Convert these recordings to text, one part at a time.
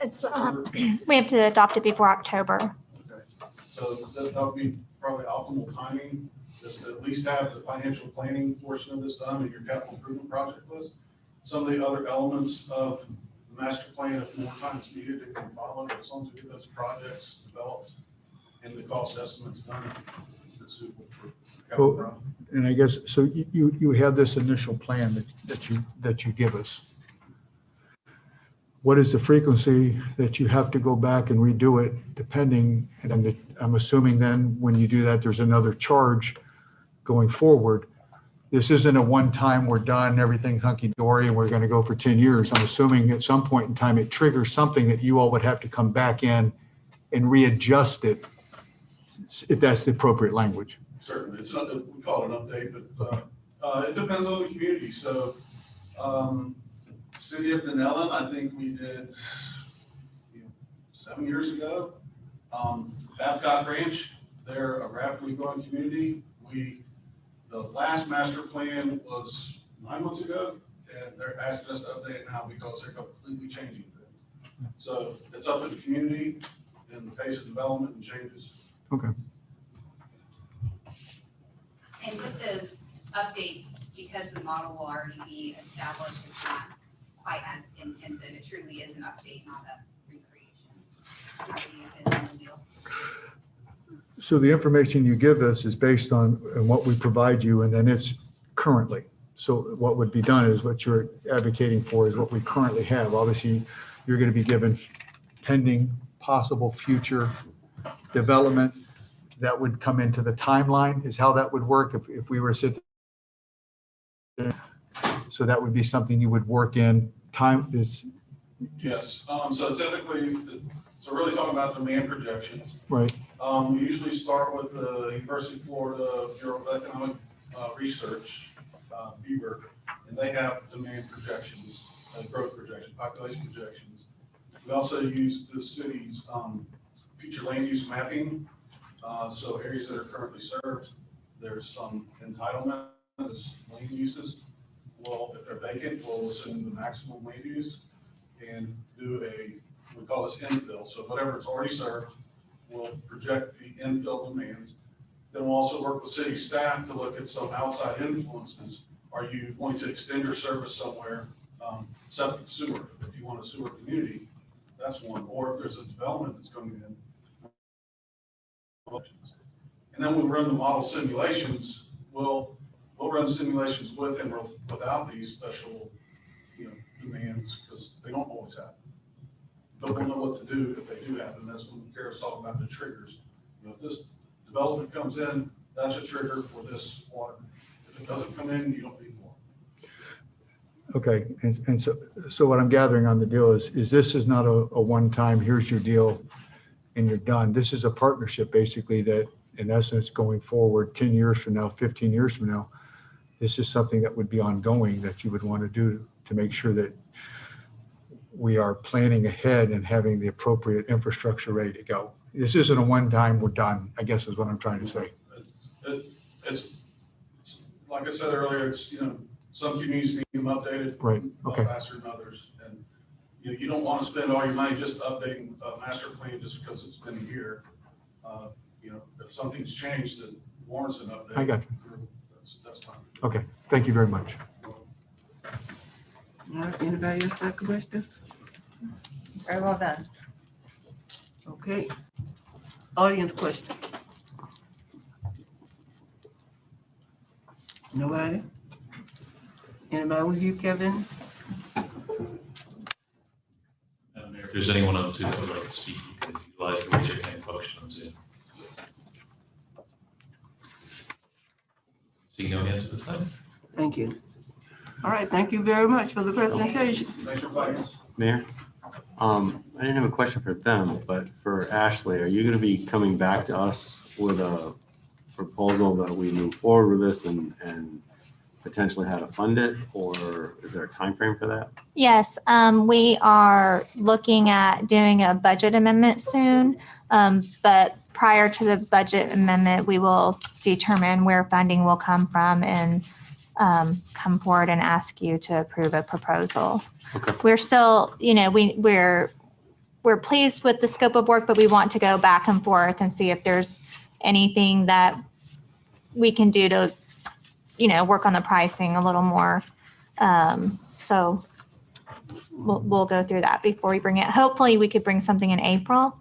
It's, we have to adopt it before October. Okay, so that would be probably optimal timing, is to at least have the financial planning portion of this done in your capital improvement project list. Some of the other elements of the master plan, if more time is needed, it can follow, as long as we get those projects developed and the cost estimates done, it's suitable for capital project. And I guess, so you have this initial plan that you give us. What is the frequency that you have to go back and redo it depending, and I'm assuming then when you do that, there's another charge going forward. This isn't a one-time, we're done, everything's hunky-dory, and we're going to go for 10 years. I'm assuming at some point in time, it triggers something that you all would have to come back in and readjust it, if that's the appropriate language. Certainly, it's not, we call it an update, but it depends on the community. So, City of Denellen, I think we did 7 years ago. Babcock Ranch, they're a rapidly growing community. The last master plan was 9 months ago, and they're asking us to update it now because they're completely changing things. So it's up to the community and the pace of development and changes. Okay. And with those updates, because the model will already be established, it's not quite as intensive. It truly is an update, not a recreation. How do you fit in the deal? So the information you give us is based on what we provide you, and then it's currently. So what would be done is what you're advocating for is what we currently have. Obviously, you're going to be given pending possible future development that would come into the timeline, is how that would work if we were to sit there. So that would be something you would work in time is. Yes, so typically, so really talking about demand projections. Right. We usually start with the University of Florida Bureau of Economic Research, BEBR, and they have demand projections, growth projections, population projections. We also use the city's future land use mapping. So areas that are currently served, there's some entitlement as land uses. Well, if they're vacant, we'll assume the maximum land use and do we call this infill. So whatever it's already served, we'll project the infill demands. Then we'll also work with city staff to look at some outside influences. Are you going to extend your service somewhere, septic sewer, if you want a sewer community, that's one. Or if there's a development that's coming in. And then we'll run the model simulations. We'll run simulations with and without these special, demands, because they don't always happen. But we'll know what to do if they do happen. That's when Kara's talking about the triggers. If this development comes in, that's a trigger for this water. If it doesn't come in, you don't need more. Okay, and so what I'm gathering on the deal is this is not a one-time, here's your deal and you're done. This is a partnership basically that in essence going forward 10 years from now, 15 years from now, this is something that would be ongoing that you would want to do to make sure that we are planning ahead and having the appropriate infrastructure ready to go. This isn't a one-time, we're done, I guess is what I'm trying to say. It's like I said earlier, it's, some communities need them updated. Right, okay. Faster than others. And you don't want to spend all your money just updating a master plan just because it's been a year. If something's changed that warrants an update. I got you. That's fine. Okay, thank you very much. All right, anybody else got questions? Very well done. Okay. Audience questions? Nobody? Anybody with you, Kevin? Madam Mayor, if there's anyone on Zoom that would like to speak, you can utilize the raise your hand function on Zoom. See no hands at this time. Thank you. All right, thank you very much for the presentation. Thanks for fighting us. Mayor, I didn't have a question for them, but for Ashley, are you going to be coming back to us with a proposal that we move forward with this and potentially how to fund it, or is there a time frame for that? Yes, we are looking at doing a budget amendment soon, but prior to the budget amendment, we will determine where funding will come from and come forward and ask you to approve a proposal. Okay. We're still, we're we're pleased with the scope of work, but we want to go back and forth and see if there's anything that we can do to, work on the pricing a little more. So we'll go through that before we bring it. Hopefully we could bring something in April.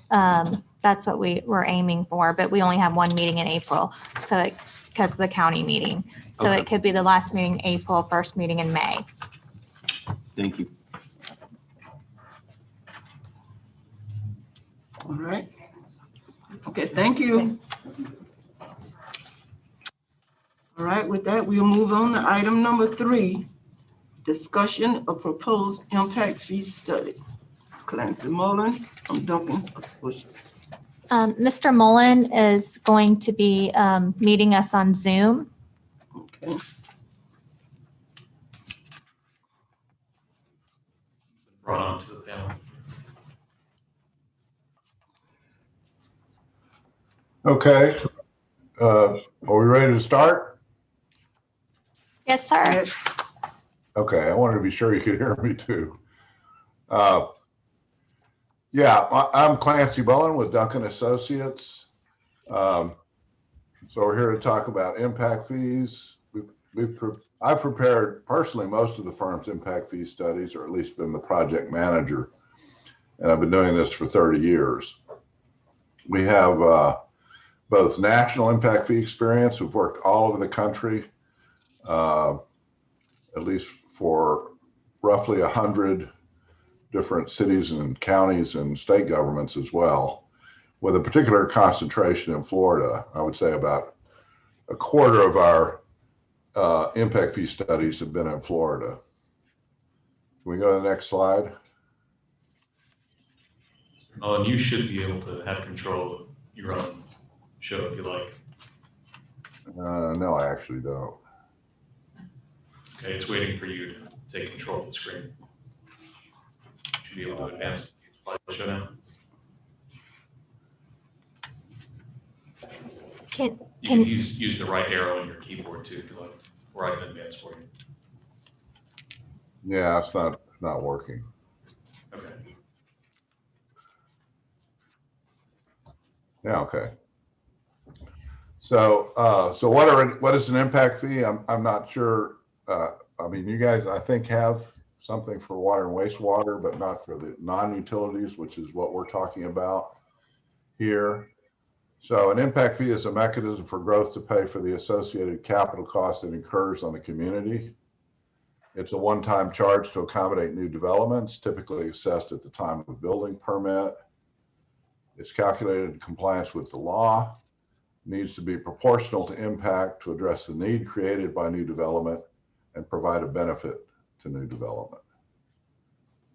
That's what we're aiming for, but we only have one meeting in April. So because of the county meeting. So Okay. it could be the last meeting in April, first meeting in May. Thank you. All right. Okay, thank you. All right, with that, we'll move on to item number 3, discussion of proposed impact fee study. Mr. Clancy Mullen from Duncan Associates. Mr. Mullen is going to be meeting us on Zoom. Okay, Brought onto the panel. Okay, are we ready to start? Yes, sir. yes, Okay, I wanted to be sure you could hear me too. Yeah, I'm Clancy Bowen with Duncan Associates. So we're here to talk about impact fees. I've prepared personally most of the firm's impact fee studies, or at least been the project manager. And I've been doing this for 30 years. We have both national impact fee experience. We've worked all over the country, at least for roughly 100 different cities and counties and state governments as well, with a particular concentration in Florida. I would say about a quarter of our impact fee studies have been in Florida. Can we go to the next slide? Well, and you should be able to have control of your own show if you like. No, I actually don't. Okay, it's waiting for you to take control of the screen. You should be able to advance the slideshow now. Can You can use the right arrow on your keyboard too, if you like, or I can advance for you. Yeah, it's not working. Okay. Yeah, okay. So, so what is an impact fee? I'm not sure. I mean, you guys, I think, have something for water and wastewater, but not for the non-utilities, which is what we're talking about here. So an impact fee is a mechanism for growth to pay for the associated capital cost that incurs on the community. It's a one-time charge to accommodate new developments, typically assessed at the time of building permit. It's calculated in compliance with the law, needs to be proportional to impact to address the need created by new development and provide a benefit to new development.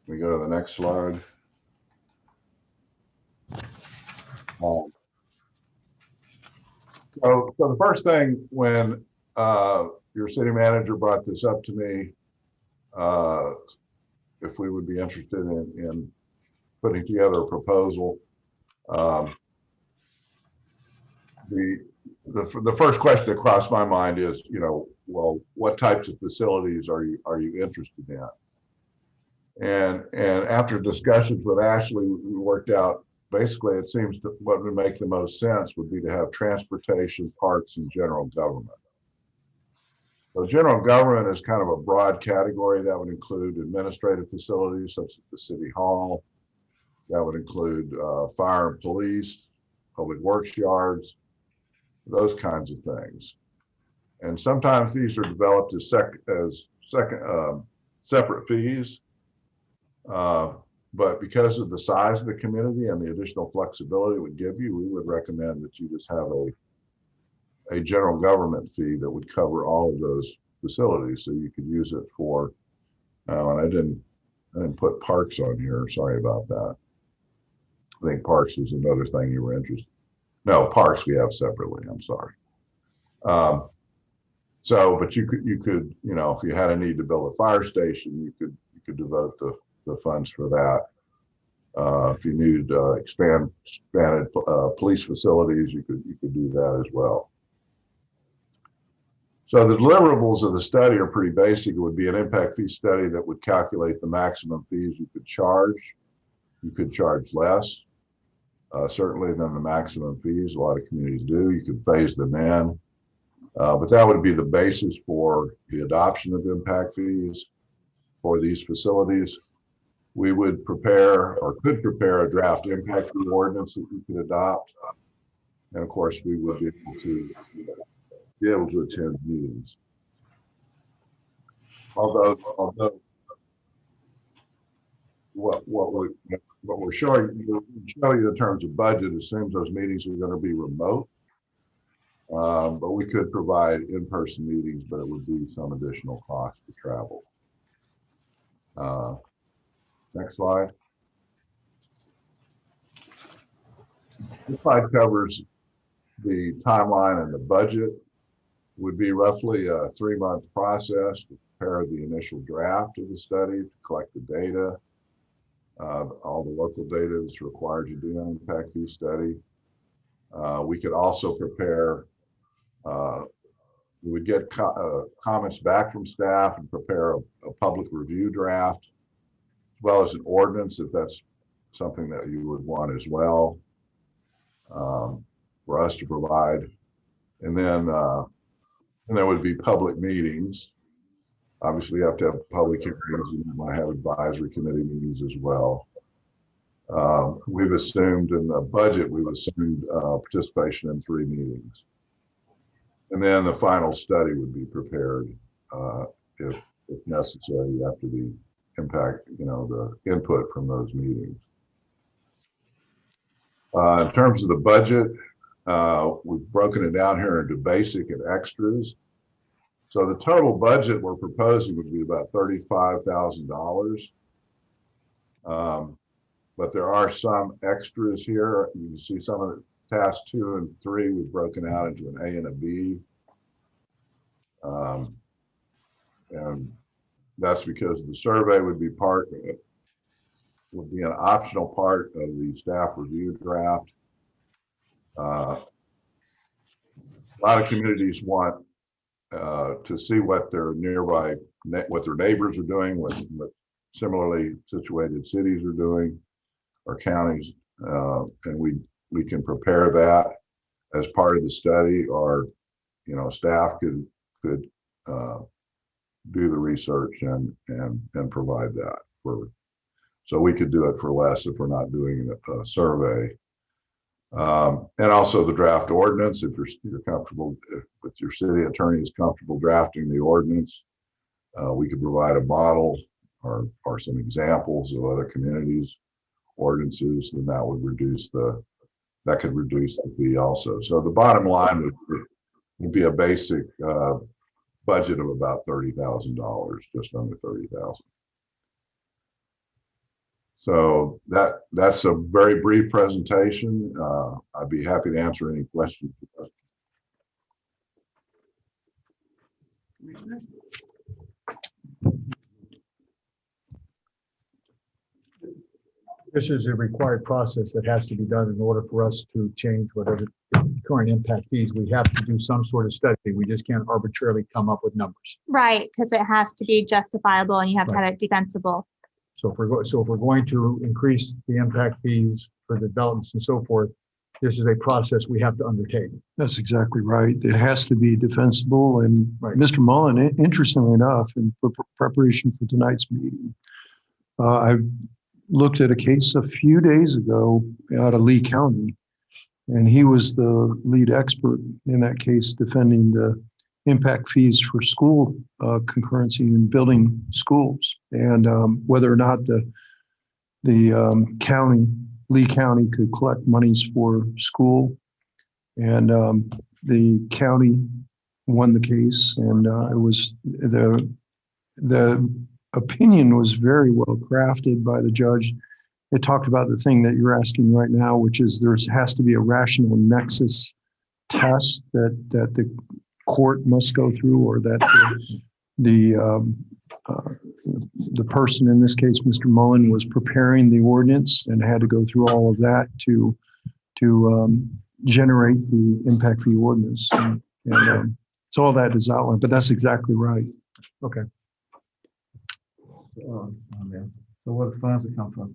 Can we go to the next slide? So the first thing when your city manager brought this up to me, if we would be interested in putting together a proposal, the first question that crossed my mind is, well, what types of facilities are you interested in? And after discussions with Ashley, we worked out, basically, it seems that what would make the most sense would be to have transportation, parks, and general government. So general government is kind of a broad category that would include administrative facilities such as the city hall. That would include fire and police, public works yards, those kinds of things. And sometimes these are developed as separate fees. But because of the size of the community and the additional flexibility it would give you, we would recommend that you just have a general government fee that would cover all of those facilities. So you could use it for, and I didn't put parks on here. Sorry about that. I think parks was another thing you were interested in. No, parks we have separately. I'm sorry. So, but you could, if you had a need to build a fire station, you could devote the funds for that. If you needed expanded police facilities, you could do that as well. So the deliverables of the study are pretty basic. It would be an impact fee study that would calculate the maximum fees you could charge You could charge less, certainly than the maximum fees. A lot of communities do. You could phase them in. But that would be the basis for the adoption of impact fees for these facilities. We would prepare or could prepare a draft impact fee ordinance that we could adopt. And of course, we would be able to attend meetings. Although what we're showing you in terms of budget assumes those meetings are going to be remote. But we could provide in-person meetings, but it would be some additional cost to travel. Next slide. This slide covers the timeline and the budget. Would be roughly a 3-month process to prepare the initial draft of the study, to collect the data, all the local data that's required to do an impact fee study. We could also prepare, we would get comments back from staff and prepare a public review draft, as well as an ordinance if that's something that you would want as well, for us to provide. And then there would be public meetings. Obviously, you have to have public hearings, and you want to have advisory committee meetings as well. We've assumed in the budget, we've assumed participation in 3 meetings. And then the final study would be prepared if necessary after the impact, the input from those meetings. In terms of the budget, we've broken it down here into basic and extras. So the total budget we're proposing would be about $35,000. But there are some extras here. You can see some of the tasks 2 and 3 we've broken out into an A and a B. And that's because the survey would be an optional part of the staff review draft. A lot of communities want to see what their neighbors are doing, what similarly situated cities are doing, or counties, and we can prepare that as part of the study, or staff could do the research and provide that so we could do it for less if we're not doing a survey. And also the draft ordinance, if you're comfortable, if your city attorney is comfortable drafting the ordinance, we could provide a model or some examples of other communities' ordinances, then that could reduce the fee also. So the bottom line would be a basic budget of about $30,000, just under $30,000. So that's a very brief presentation. I'd be happy to answer any questions. This is a required process that has to be done in order for us to change whatever current impact fees. We have to do some sort of study. We just can't arbitrarily come up with numbers. Right, because it has to be justifiable and you have to have it defensible. So if we're going to increase the impact fees for developments and so forth, this is a process we have to undertake. That's exactly right. It has to be defensible. And Right. Mr. Mullen, interestingly enough, in preparation for tonight's meeting, I looked at a case a few days ago out of Lee County, and he was the lead expert in that case defending the impact fees for school concurrency in building schools, and whether or not the county, Lee County, could collect monies for school. And the county won the case, and it was the opinion was very well crafted by the judge. It talked about the thing that you're asking right now, which is has to be a rational nexus test that the court must go through, or that the person, in this case, Mr. Mullen, was preparing the ordinance and had to go through all of that to generate the impact fee ordinance. And so all that is outlined, but that's exactly right. Okay. So where the funds will come from?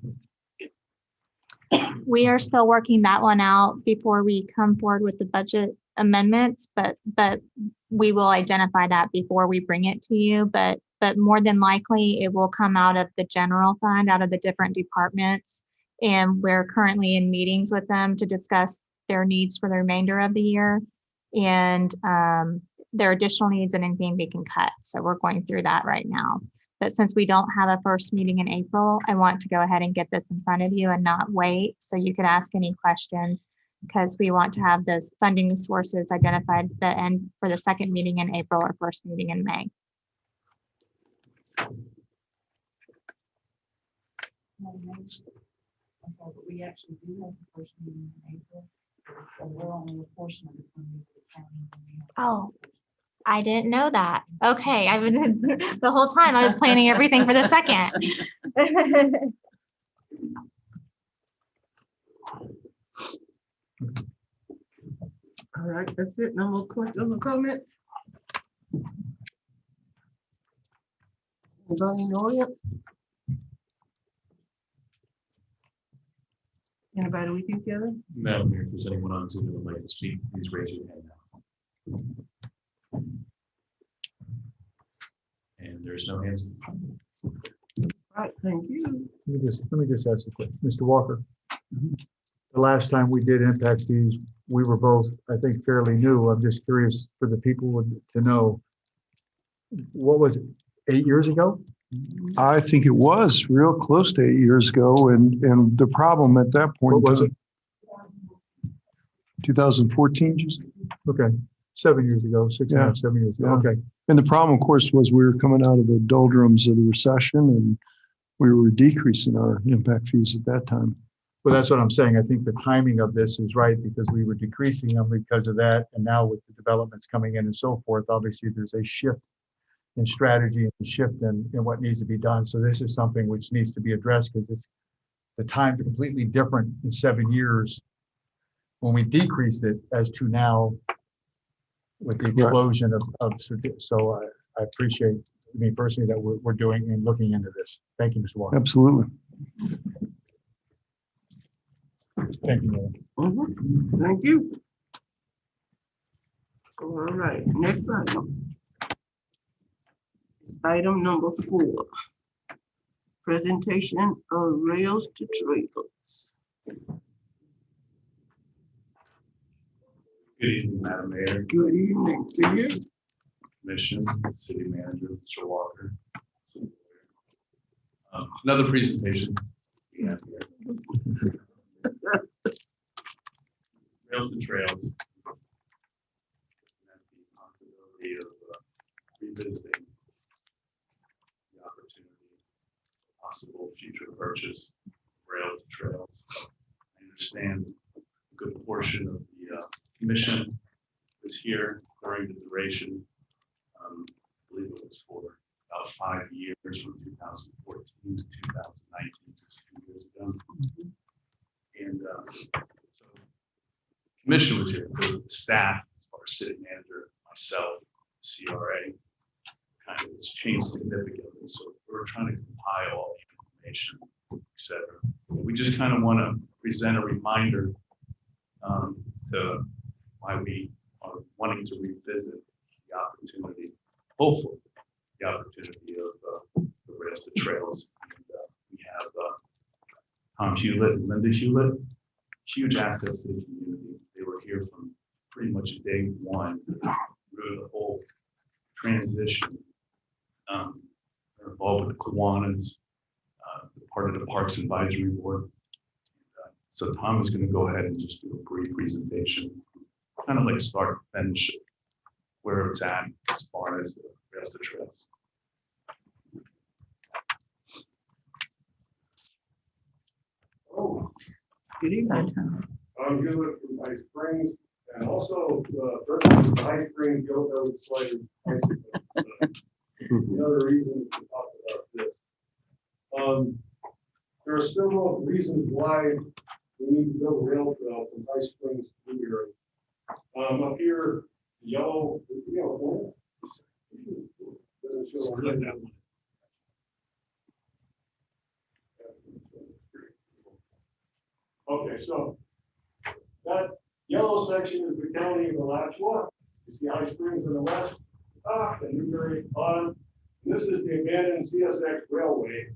We are still working that one out before we come forward with the budget amendments, but we will identify that before we bring it to you. But more than likely, it will come out of the general fund, out of the different departments. And we're currently in meetings with them to discuss their needs for the remainder of the year and their additional needs and anything they can cut. So we're going through that right now. But since we don't have a first meeting in April, I want to go ahead and get this in front of you and not wait. So you could ask any questions because we want to have those funding sources identified for the second meeting in April or first meeting in May. But we actually do have the first meeting in April, so we're only a portion of it's going to be the county. Oh, I didn't know that. Okay, I've been the whole time I was planning everything for the second. All right, that's it. No more questions or comments? Anybody know it? Anybody we can get it? Madam Mayor, if there's anyone on Zoom that would like to speak, please raise your hand now. And there's no hands. All right, thank you. Let me just ask a question. Mr. Walker, the last time we did impact fees, we were both, I think, fairly new. I'm just curious for the people to know, what was it, 8 years ago? I think it was real close to 8 years ago. And the problem at that point. What was it? 2014, you said? Okay, 7 years ago, 6.5, 7 years ago. Yeah. Okay. And the problem, of course, was we were coming out of the doldrums of the recession and we were decreasing our impact fees at that time. Well, that's what I'm saying. I think the timing of this is right because we were decreasing them because of that. And now with the developments coming in and so forth, obviously there's a shift in strategy and shift in what needs to be done. So this is something which needs to be addressed because it's the time's completely different in 7 years when we decreased it as to now with the explosion of so I appreciate me personally that we're doing and looking into this. Thank you, Mr. Walker. Absolutely. Thank you, Mayor. Thank you. All right, next item. It's item number 4. Presentation of rails to trailers. Good evening, Madam Mayor, Good evening to you. Commission, City Manager, Mr. Walker. Another presentation we have here. Rails to Trails. And the possibility of revisiting the opportunity, possible future purchase of rails to trails. I understand a good portion of the commission was here during the duration. I believe it was for about 5 years from 2014 to 2019, just 2 years ago. And so the commission was here, the staff, as far as city manager, myself, CRA, kind of has changed significantly. So we're trying to compile all the information, et cetera. We just kind of want to present a reminder to why we are wanting to revisit the opportunity, hopefully, the opportunity of the rails to trails. And, we have Tom Hewlett and Linda Hewlett, huge assets to the community. They were here from pretty much day one through the whole transition. They're involved with the Kiwanis, part of the Parks Advisory Board. So Tom is going to go ahead and just do a brief presentation, kind of like start and finish where it's at as far as the rails to trails. Oh, good evening. I'm Hewlett from High Springs, and also the High Springs Go Go Slave bicycle. The other reason to talk about this. There are several reasons why we need to build a rail trail from High Springs to here. Up here, yellow, doesn't show on that one. Okay. Okay, so that yellow section is the county of Alachua. You see High Springs in the west, and Newberry on. And this is the abandoned CSX railway.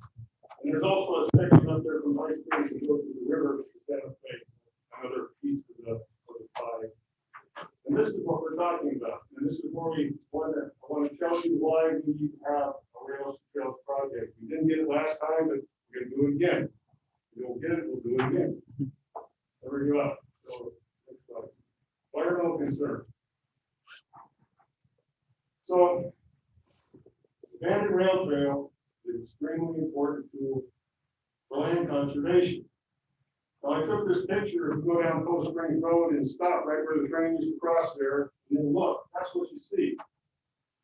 And there's also a section up there from High Springs that goes to the river, another piece of the pie. And this is what we're talking about. And this is where I want to tell you why we need to have a rail trails project. We didn't get it last time, but we're going to do it again. If we don't get it, we'll do it again. There we go. So, environmental concern. So, abandoned rail trail is extremely important tool for land conservation. Now, I took this picture of go down Post Springs Road and stop right where the train used to cross there, and then look, that's what you see.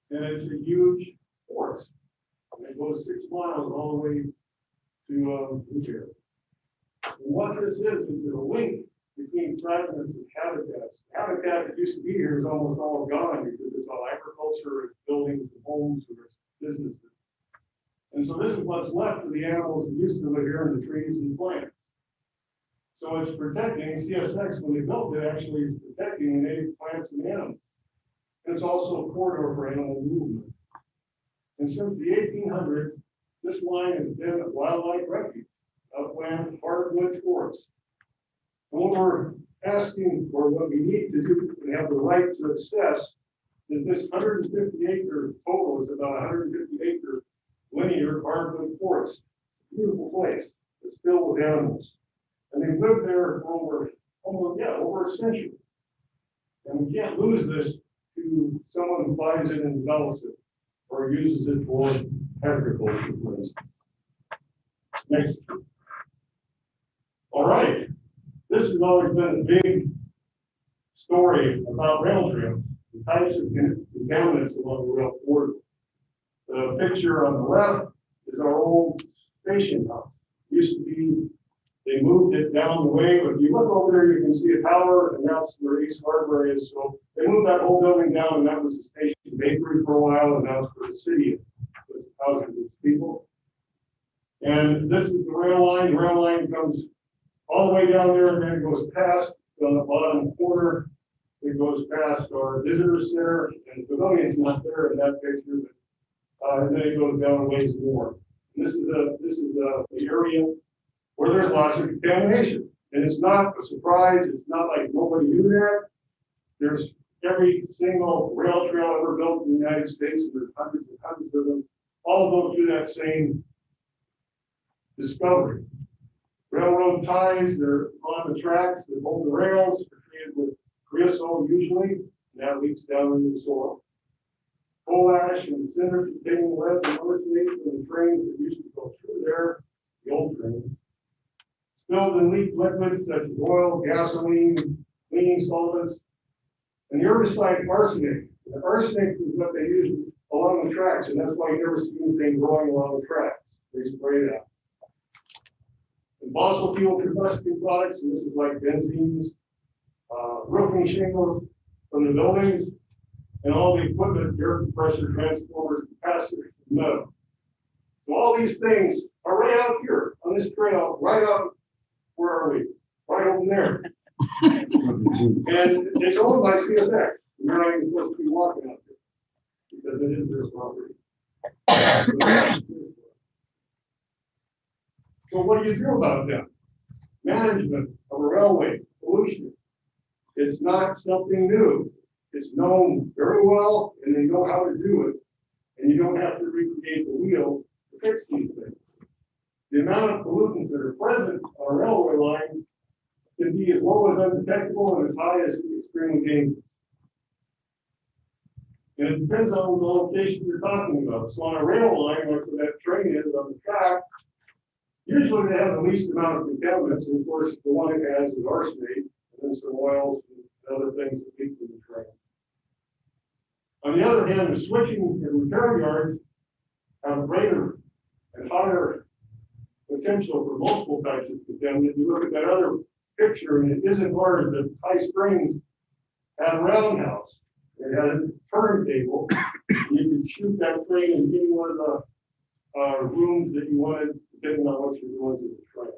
And it's a huge forest. And it goes 6 miles all the way to here. And what this is a link between fragments of habitats. Habitat that used to be here is almost all gone because it's all agriculture, it's buildings, and homes, and it's businesses. And so this is what's left of the animals that used to live here in the trees and plants. So it's protecting, CSX, when they built it, actually is protecting native plants and animals. And it's also a corridor for animal movement. And since the 1800s, this line has been a wildlife refuge, upland hardwood forest. And what we're asking for, what we need to do and have the right to access is this 150 acre total, it's about 150 acre linear hardwood forest. Beautiful place. It's filled with animals. And they've lived there for over a century. And we can't lose this to someone who buys it and develops it or uses it for agriculture, for instance. Next. All right. This has always been a big story about rail trails, the types of contaminants along the rail corridor. The picture on the left is our old station house. It used to be, they moved it down the way, but if you look over there, you can see a tower, and that's where East Harbor is. So they moved that whole building down, and that was a station bakery for a while, and now it's for the city with thousands of people. And this is the rail line. The rail line comes all the way down there, and then it goes past on the bottom corner. It goes past our visitor center, and the pavilion's not there in that picture, but and then it goes down a ways more. And this is the area where there's lots of contamination. And it's not a surprise. It's not like nobody knew that. There's every single rail trail ever built in the United States, and there's hundreds and hundreds of them, all go through that same discovery. Railroad ties, they're on the tracks that hold the rails, they're treated with creosote usually, and that leaks down into the soil. Coal ash and cinders containing lead and arsenic from the trains that used to go through there, the old trains. Spilled and leaked liquids such as oil, gasoline, cleaning solvents, and the herbicide arsenic. The arsenic is what they use along the tracks, and that's why you never see anything growing along the tracks. They spray it out. And fossil fuel combustion products, and this is like benzenes, roofing shingles from the buildings, and all the equipment, air compressor, transformers, capacitors, metal. So all these things are right out here on this trail, right out, where are we? Right over there. And it's owned by CSX. You're not even supposed to be walking out there because it is their property. So what do you do about that? Management of a railway, pollution. It's not something new. It's known very well, and they know how to do it. And you don't have to recreate the wheel to fix these things. The amount of pollutants that are present on a railway line can be as low as undetectable and as high as extremely dangerous. And it depends on the location you're talking about. So on a rail line, like where that train is on the track, usually they have the least amount of contaminants. And of course, the one it has is arsenic, and then some oils and other things that leak from the train. On the other hand, the switching and repair yards have greater and higher potential for multiple types of contaminants. You look at that other picture, and it isn't hard that High Springs had a roundhouse. It had a turntable. You could shoot that train in any one of the rooms that you wanted, depending on what you're doing to the train.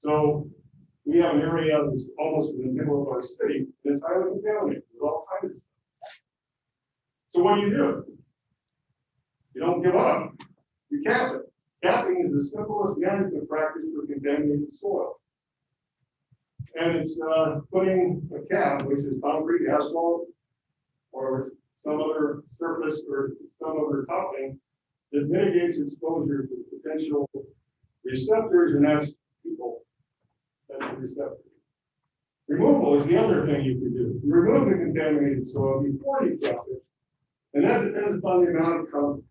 So We have an area that's almost in the middle of our city, and it's highly contaminated with all kinds of stuff. So what do? You don't give up. You cap it. Capping is the simplest management practice for contaminated soil. And it's putting a cap, which is concrete, asphalt, or some other surface or some other topping that mitigates exposure to potential receptors, and that's people. That's the receptor. Removal is the other thing you can do. You remove the contaminated soil before you cap it, and that depends upon the amount of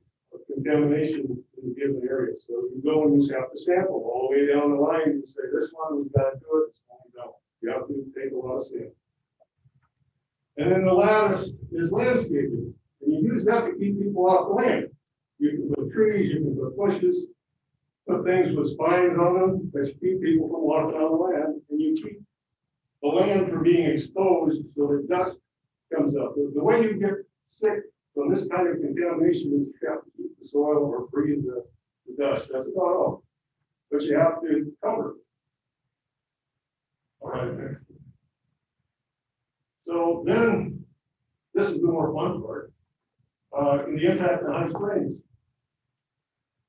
contamination in the given area. So you go and you have to sample all the way down the line. You say, this one we've got to do it, this one we don't. You have to take a lot of sample. And then the last is landscaping. And you use that to keep people off the land. You can put trees, you can put bushes, put things with spines on them that keep people from walking on the land, and you keep the land from being exposed so that dust comes up. The way you get sick from this kind of contamination is you have to keep the soil or breathe the dust. That's about all. But you have to cover it. All right. So then, this is the more fun part. In the impact on High Springs.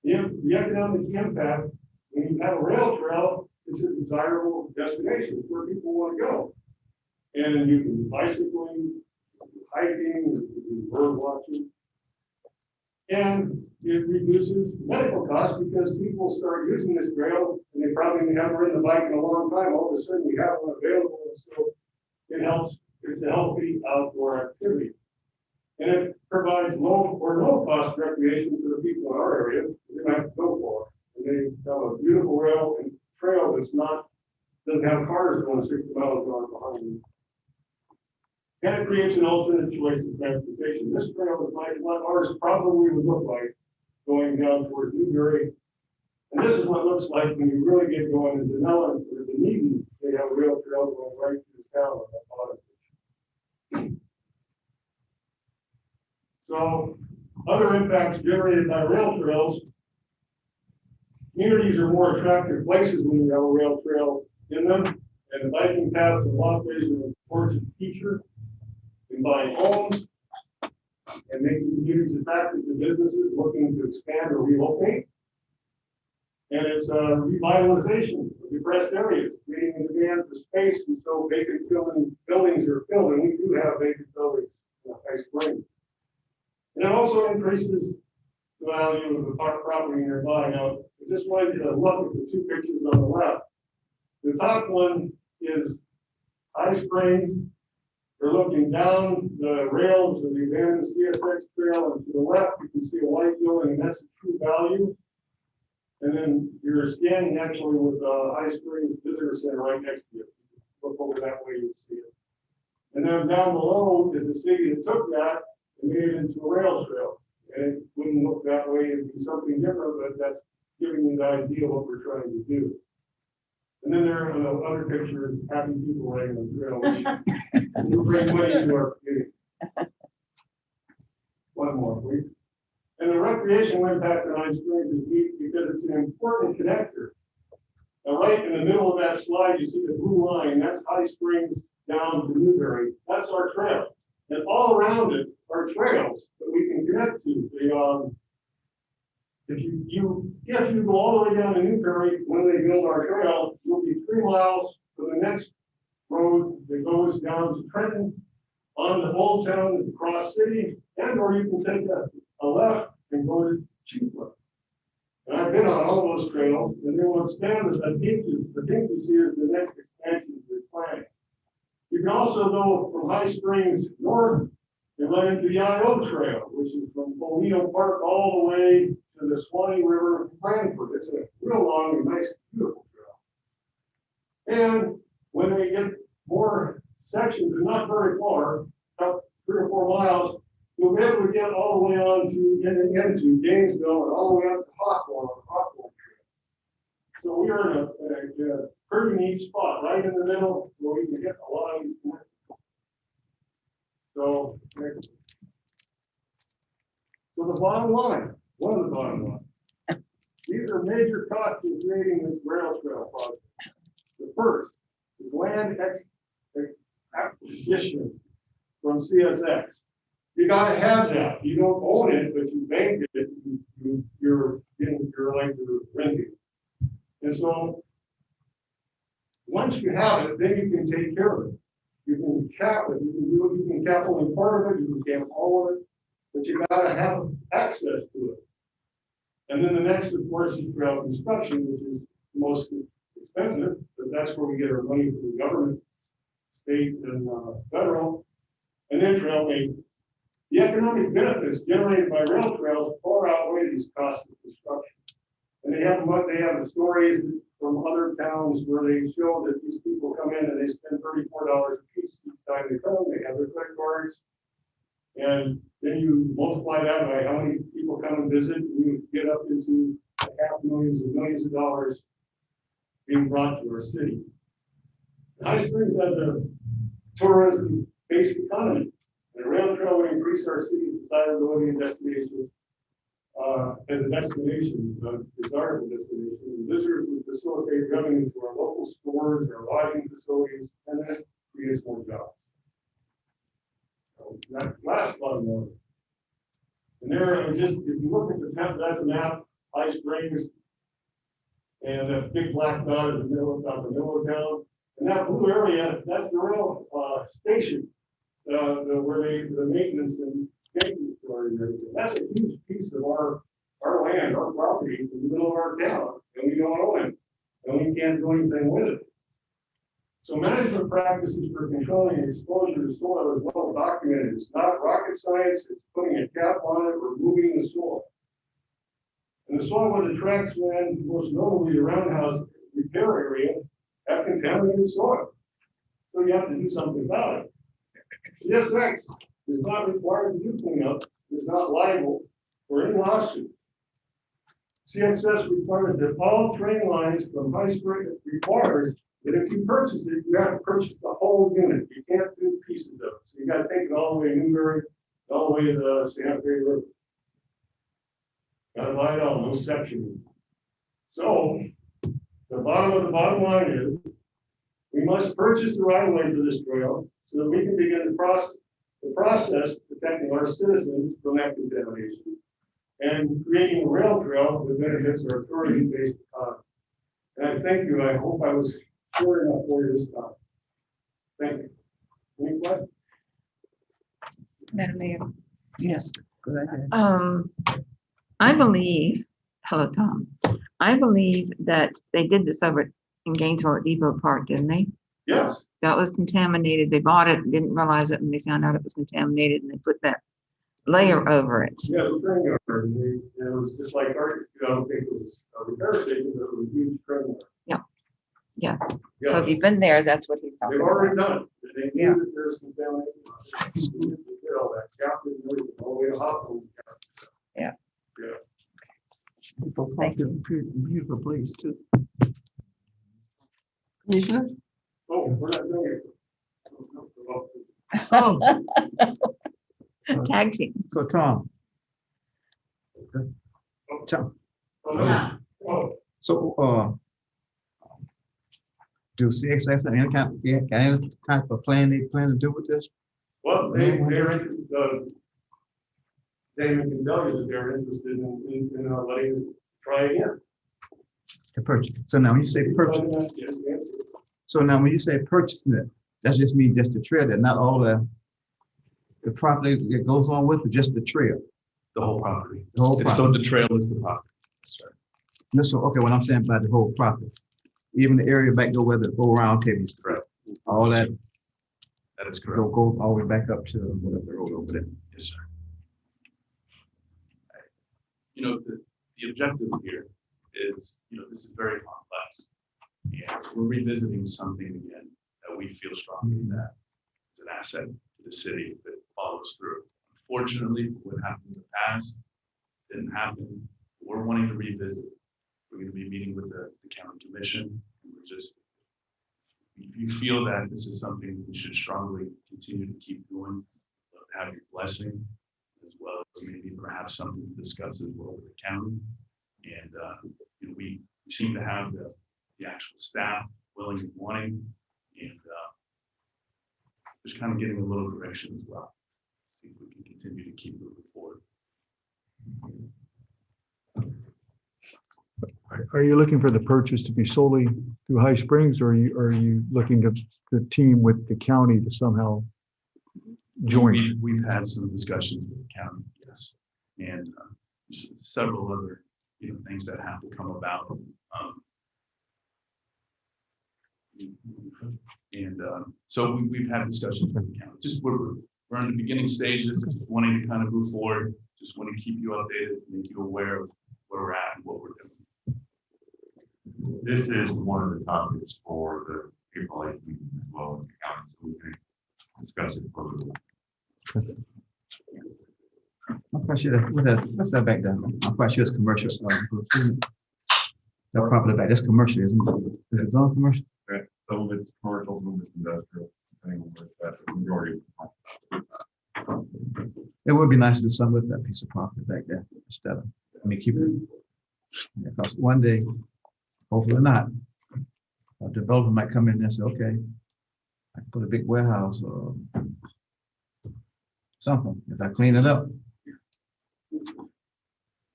The economic impact, when you have a rail trail, it's a desirable destination where people want to go. And you can do bicycling, hiking, you can do bird watching. And it reduces medical costs because people start using this trail and they probably haven't ridden a bike in a long time. All of a sudden we have one available. So it helps. It's a healthy outdoor activity. And it provides low or no cost recreation for the people in our area. They don't have to go far. And they have a beautiful rail and trail that's doesn't have cars going 60 miles an hour behind you. And it creates an alternate choice of transportation. This trail is like what ours probably would look like going down towards Newberry. And this is what it looks like when you really get going into Denellen or Dunedin. They have a rail trail going right through the town on the bottom. So, other impacts generated by rail trails. Communities are more attractive places when you have a rail trail in them, and the biking paths and walkways are an important feature in buying homes and making communities attractive to businesses looking to expand or relocate. And it's a revitalization of depressed areas, creating a demand for space, and so vacant buildings are filled, and we do have vacant buildings in High Springs. And it also increases the value of the property nearby. Now, I just wanted you to look at the two pictures on the left. The top one is High Springs. They're looking down the rails of the abandoned CSX trail, and to the left, you can see a white building, and that's the true value. And then you're standing actually with High Springs Visitor Center right next to you. Look over that way, you see it. And then down below is the city that took that and made it into a rail trail. And it wouldn't look that way, it'd be something different, but that's giving you the idea of what we're trying to do. And then there are the other pictures, happy people riding on the trail, which will bring money to our community. One more, please. And the recreational impact on High Springs is neat because it's an important connector. Now, right in the middle of that slide, you see the blue line, that's High Springs down to Newberry. That's our trail. And all around it are trails that we can connect to. If you go all the way down to Newberry, when they build our trail, you'll be 3 miles to the next road that goes down to Trenton, on the Old Town to Cross City, and or you can take a left and go to Chiefla. And I've been on all those trails, and they will expand as the pink you see is the next expansion we're planning. You can also go from High Springs north and run into the I.O. Trail, which is from Polino Park all the way to the Swanee River, Branford. It's a real long and nice, beautiful trail. And when they get more sections, and not very far, about 3 or 4 miles, you'll be able to get all the way on to into Gainesville and all the way up to Hawthorne on the Hawthorne Trail. So we are in a pretty neat spot, right in the middle, where we can get a lot of these connections. So the bottom line, one of the bottom lines, these are major costs in creating this rail trail project. The first, condition from CSX. You gotta have that. You don't own it, but you banked it, you're like you're renting. And so, once you have it, then you can take care of it. You can cap it, you can cap only part of it, you can cap all of it, but you gotta have access to it. And then the next, of course, is trail construction, which is most expensive, but that's where we get our money from the government, state and federal, and then trail maintenance. The economic benefits generated by rail trails far outweigh these costs of construction. And they have the stories from other towns where they show that these people come in and they spend $34 a piece each time they come. They have their credit cards. And then you multiply that by how many people come and visit, and you get up into half millions and millions of dollars being brought to our city. High Springs has a tourism-based economy. And a rail trail will increase our city's desirability and destination as a destination, desirable destination. And visitors will facilitate revenue to our local stores, our lodging facilities, and that creates more jobs. So that last bottom line. And there, if you look at the map, that's a map, High Springs, and that big black dot in the middle of town. And that blue area, that's the rail station. Where the maintenance and maintenance are and everything. That's a huge piece of our land, our property in the middle of our town, and we don't own it, and we can't do anything with it. So management practices for controlling exposure to soil is well documented. It's not rocket science, it's putting a cap on it, removing the soil. And the soil where the tracks ran, most notably the roundhouse repair area, have contaminated soil. So you have to do something about it. CSX is not required to do cleanup, is not liable for any lawsuit. CSX requires that all train lines from High Springs requires that if you purchase it, you have to purchase the whole unit. You can't do pieces of it. So you got to take it all the way to Newberry, all the way to the Santa Fe River. Got to buy it all, no section. So the bottom line is we must purchase the right of way for this trail so that we can begin the process protecting our citizens from that contamination and creating a rail trail that benefits our tourism-based economy. And I thank you. I hope I was clear enough for you this time. Thank you. Any questions? Madam Mayor. Yes, go ahead. I believe, hello, Tom. I believe that they did this over in Gainesville at Depot Park, didn't they? Yes. That was contaminated. They bought it, didn't realize it, and they found out it was contaminated, and they put that layer over it. Yeah, the train yard. And it was just like our, I don't think it was a repair station, but it was a huge train yard. Yeah. Yeah. So if you've been there, that's what he's talking They've about. already done it. They Yeah. knew that there's contamination. They did all that, captain, all the way to hospital. Yeah. Yeah. Depot Park is a beautiful place too. Commissioner? Oh, we're not doing it. Oh, Tag team. so Tom, Oh, so, do CXX have any type of plan they plan to do with this? well, David can tell you that they're interested in letting us try again. To purchase. So now when you say purchase, so now when you say purchasing it, that just means just the trail, that not all the property that goes on with it, just the trail. The whole property. The whole So property. the trail is the property. That's right. No, so, okay, what I'm saying about the whole property, even the area back there where the go around tables, Correct. all that That is correct. goes all the way back up to whatever road over there. Yes, sir. You know, the objective here is, this is very complex. And we're revisiting something again that we feel strongly that is an asset to the city if it follows through. Unfortunately, what happened in the past didn't happen. We're wanting to revisit. We're going to be meeting with the county commission. And we're just, if you feel that this is something we should strongly continue to keep doing, have your blessing, as well as maybe perhaps something to discuss as well with the county. And we seem to have the actual staff willing and wanting, and just kind of getting a little direction as well. See if we can continue to keep moving forward. Are you looking for the purchase to be solely through High Springs, or are you looking to team with the county to somehow join? We've had some discussions with the county, yes, and several other, things that have to come about. So we've had discussions with the county. Just we're in the beginning stages, just wanting to kind of move forward. Just want to keep you updated, make you aware of where we're at and what we're doing. This is one of the topics for the April 8th meeting as well in the county, so we can discuss it further. I'm quite sure what's that back there? I'm quite sure it's commercial. That property back, that's commercial, isn't it? Is it zone commercial? Correct. Some of it's commercial, some of it's industrial, depending on where it's at, the majority. It would be nice to do something with that piece of property back there instead of, keep it. Because one day, hopefully not, a developer might come in and say, okay, I can put a big warehouse or something if I clean it up.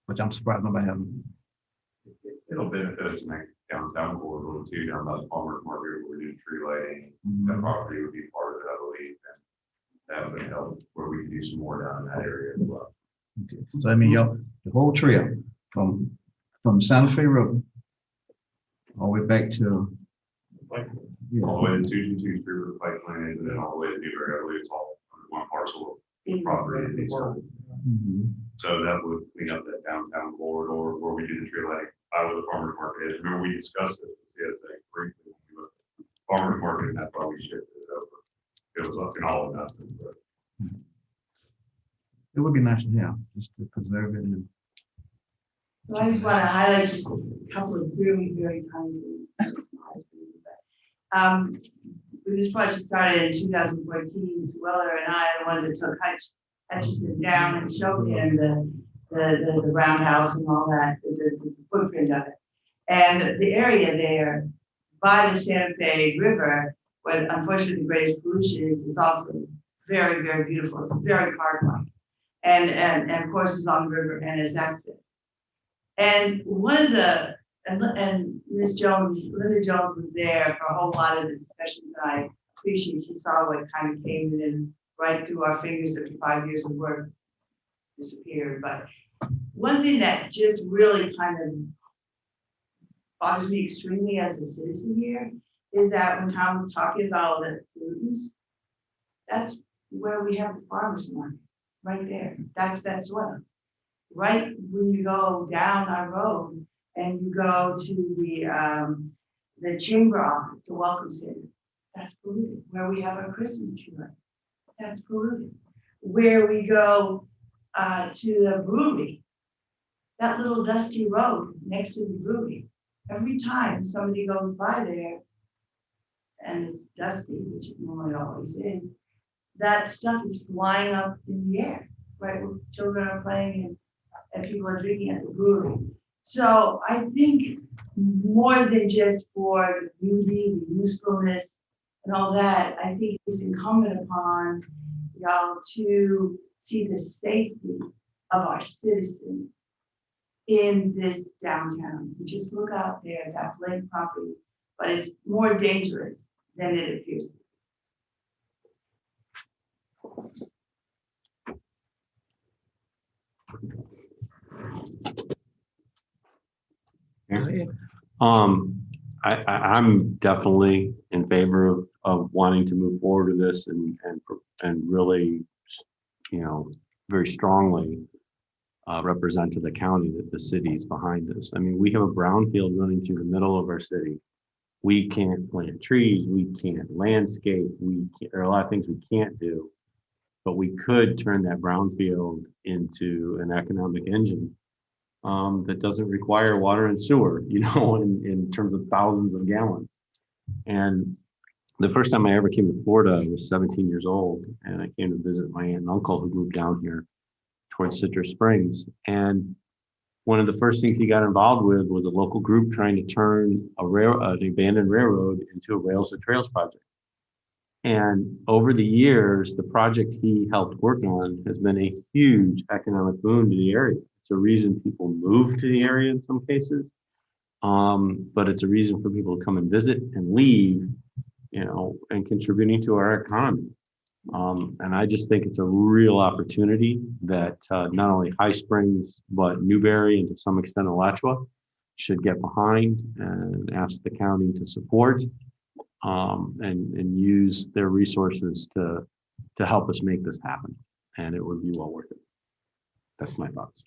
Which I'm surprised nobody hasn't. It'll benefit us to make downtown core a little too, down by the farmer's market, where we do tree lighting. That property would be part of it, I believe, and that would help where we can do some more down in that area as well. Okay. So y'all, the whole trail from Santa Fe Road all the way back to All the way to 222 through the pipeline, and then all the way to Newberry, I believe it's all under one parcel of property. That needs to- So that would clean up that downtown corridor where we do the tree lighting. I was a farmer's market. Is. Remember we discussed it with CSA briefly when we looked at farmer's market, and that's why we shifted it over. It was up in all of that. But it would be nice to have, just to preserve it. And So I just want to highlight just a couple of really, very tiny things. When this project started in 2014, Sue Weller and I are the ones that took Hutchison down and showed him the roundhouse and all that, the footprint of it. And the area there by the Santa Fe River, where unfortunately the greatest pollution is also very, very beautiful. It's very park-like. And of course it's on the river and it's access. And one of the, and Ms. Jones, Linda Jones was there for a whole lot of the discussions that I appreciate. She saw what kind of came in right through our fingers after 5 years of work disappeared. But one thing that just really kind of bothers me extremely as a citizen here is that when Tom was talking about all the pollutants, that's where we have the farmers market, right there. That's that soil. Right when you go down our road and you go to the chamber office, the welcome center, that's polluted. Where we have our Christmas tree, that's polluted. Where we go to the brewery, that little dusty road next to the brewery, every time somebody goes by there and it's dusty, which it normally always is, that stuff is flying up in the air, right? Where children are playing and people are drinking at the brewery. So I think more than just for the beauty, the usefulness, and all that, I think it's incumbent upon y'all to see the safety of our citizens in this downtown. You just look out there, that blank property, but it's more dangerous than it appears. I'm definitely in favor of wanting to move forward with this and really, very strongly represent to the county that the city is behind this. I mean, we have a brownfield running through the middle of our city. We can't plant trees, we can't landscape, there are a lot of things we can't do, but we could turn that brownfield into an economic engine that doesn't require water and sewer, in terms of thousands of gallons. And the first time I ever came to Florida, I was 17 years old, and I came to visit my aunt and uncle who moved down here towards Citrus Springs. And one of the first things he got involved with was a local group trying to turn an abandoned railroad into a rails to trails project. And over the years, the project he helped work on has been a huge economic boon to the area. It's a reason people move to the area in some cases. But it's a reason for people to come and visit and leave, and contributing to our economy. And I just think it's a real opportunity that not only High Springs, but Newberry and to some extent Alachua should get behind and ask the county to support, and use their resources to help us make this happen. And it would be well worth it. That's my thoughts.